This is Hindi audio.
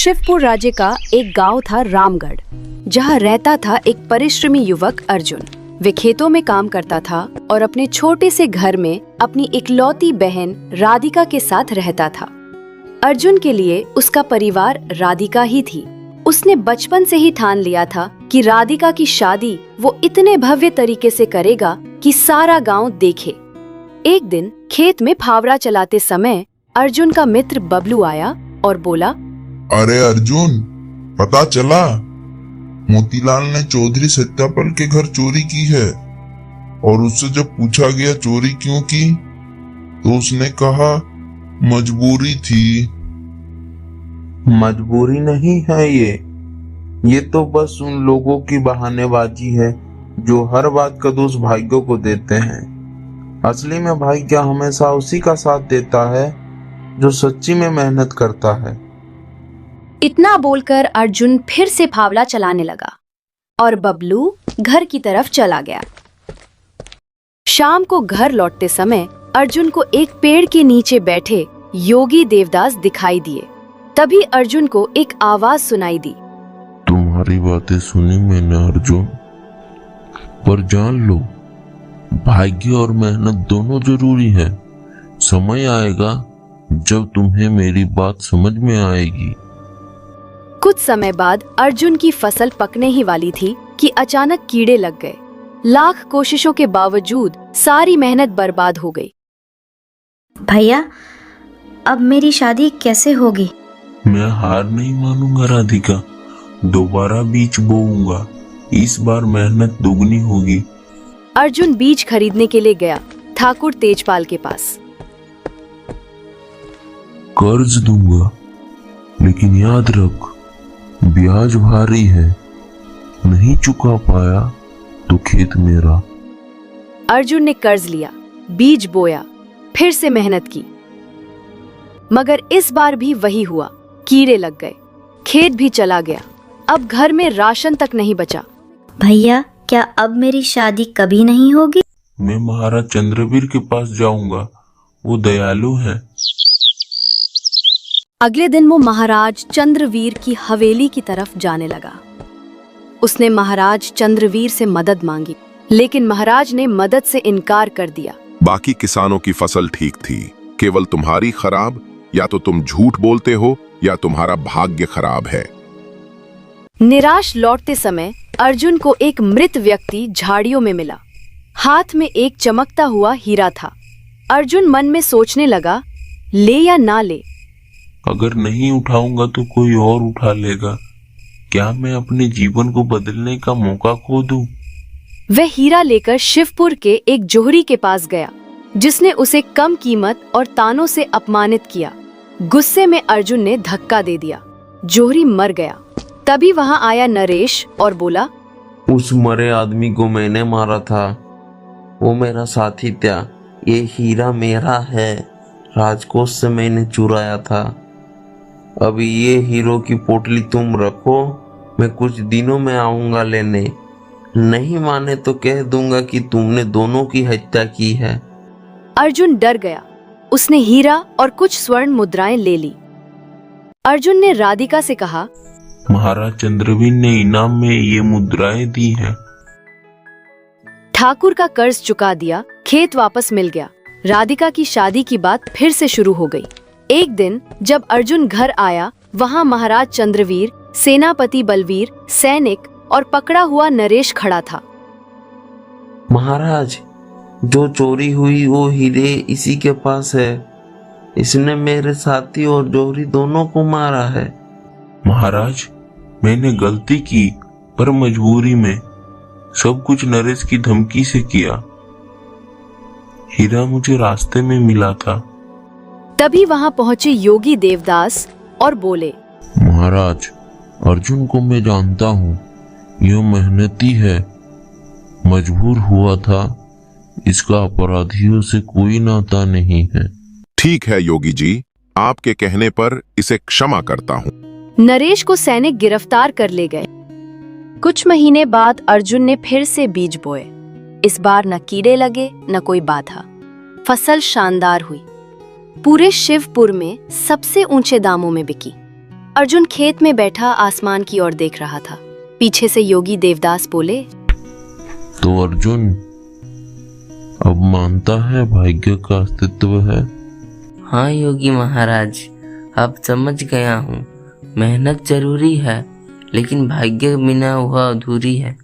शिवपुर राज्य का एक गांव था रामगढ़, जहां रहता था एक परिश्रमी युवक अर्जुन। वे खेतों में काम करता था और अपने छोटे से घर में अपनी इकलौती बहन राधिका के साथ रहता था। अर्जुन के लिए उसका परिवार राधिका ही थी। उसने बचपन से ही ठान लिया था कि राधिका की शादी वो इतने भव्य तरीके से करेगा कि सारा गांव देखे। एक दिन खेत में फावड़ा चलाते समय अर्जुन का मित्र बबलू आया और बोला, अरे अर्जुन, पता चला मोतीलाल ने चौधरी सत्यापल के घर चोरी की है। और उससे जब पूछा गया चोरी क्यों की, तो उसने कहा मजबूरी थी। मजबूरी नहीं है ये तो बस उन लोगों की बहानेबाजी है जो हर बात का दोष भाग्यों को देते हैं। असली में भाग्य हमेशा उसी का साथ देता है जो सच्ची में मेहनत करता है। इतना बोलकर अर्जुन फिर से फावड़ा चलाने लगा और बबलू घर की तरफ चला गया। शाम को घर लौटते समय अर्जुन को एक पेड़ के नीचे बैठे योगी देवदास दिखाई दिए। तभी अर्जुन को एक आवाज सुनाई दी, तुम्हारी बातें सुनी मैंने अर्जुन, पर जान लो भाग्य और मेहनत दोनों जरूरी है। समय आएगा जब तुम्हें मेरी बात समझ में आएगी। कुछ समय बाद अर्जुन की फसल पकने ही वाली थी कि अचानक कीड़े लग गए। लाख कोशिशों के बावजूद सारी मेहनत बर्बाद हो गई। भैया, अब मेरी शादी कैसे होगी? मैं हार नहीं मानूंगा राधिका, दोबारा बीज बोऊंगा। इस बार मेहनत दुगनी होगी। अर्जुन बीज खरीदने के लिए गया ठाकुर तेजपाल के पास। कर्ज दूंगा, लेकिन याद रख ब्याज भारी है। नहीं चुका पाया तो खेत मेरा। अर्जुन ने कर्ज लिया, बीज बोया, फिर से मेहनत की, मगर इस बार भी वही हुआ। कीड़े लग गए, खेत भी चला गया। अब घर में राशन तक नहीं बचा। भैया, क्या अब मेरी शादी कभी नहीं होगी? मैं महाराज चंद्रवीर के पास जाऊंगा, वो दयालु है। अगले दिन वो महाराज चंद्रवीर की हवेली की तरफ जाने लगा। उसने महाराज चंद्रवीर से मदद मांगी, लेकिन महाराज ने मदद से इनकार कर दिया। बाकी किसानों की फसल ठीक थी, केवल तुम्हारी खराब। या तो तुम झूठ बोलते हो या तुम्हारा भाग्य खराब है। निराश लौटते समय अर्जुन को एक मृत व्यक्ति झाड़ियों में मिला। हाथ में एक चमकता हुआ हीरा था। अर्जुन मन में सोचने लगा, ले या ना ले। अगर नहीं उठाऊंगा तो कोई और उठा लेगा। क्या मैं अपने जीवन को बदलने का मौका खो दूं? वह हीरा लेकर शिवपुर के एक जोहरी के पास गया, जिसने उसे कम कीमत और तानों से अपमानित किया। गुस्से में अर्जुन ने धक्का दे दिया, जोहरी मर गया। तभी वहां आया नरेश और बोला, उस मरे आदमी को मैंने मारा था, वो मेरा साथी था। ये हीरा मेरा है, राजकोष से मैंने चुराया था। अभी ये हीरो की पोटली तुम रखो, मैं कुछ दिनों में आऊंगा लेने। नहीं माने तो कह दूंगा कि तुमने दोनों की हत्या की है। अर्जुन डर गया। उसने हीरा और कुछ स्वर्ण मुद्राएं ले ली। अर्जुन ने राधिका से कहा, महाराज चंद्रवीर ने इनाम में ये मुद्राएं दी हैं। ठाकुर का कर्ज चुका दिया, खेत वापस मिल गया। राधिका की शादी की बात फिर से शुरू हो गई। एक दिन जब अर्जुन घर आया, वहां महाराज चंद्रवीर, सेनापति बलवीर, सैनिक और पकड़ा हुआ नरेश खड़ा था। महाराज, जो चोरी हुई वो हीरे इसी के पास है। इसने मेरे साथी और जोहरी दोनों को मारा है। महाराज, मैंने गलती की, पर मजबूरी में। सब कुछ नरेश की धमकी से किया। हीरा मुझे रास्ते में मिला था। तभी वहां पहुंचे योगी देवदास और बोले, महाराज, अर्जुन को मैं जानता हूँ। यह मेहनती है, मजबूर हुआ था। इसका अपराधियों से कोई नाता नहीं है। ठीक है योगी जी, आपके कहने पर इसे क्षमा करता हूँ। नरेश को सैनिक गिरफ्तार कर ले गए। कुछ महीने बाद अर्जुन ने फिर से बीज बोए। इस बार न कीड़े लगे न कोई बाधा। फसल शानदार हुई। पूरे शिवपुर में सबसे ऊंचे दामों में बिकी। अर्जुन खेत में बैठा आसमान की ओर देख रहा था। पीछे से योगी देवदास बोले, तो अर्जुन अब मानता है भाग्य का अस्तित्व है? हाँ योगी महाराज, अब समझ गया हूँ। मेहनत जरूरी है, लेकिन भाग्य बिना वह अधूरी है।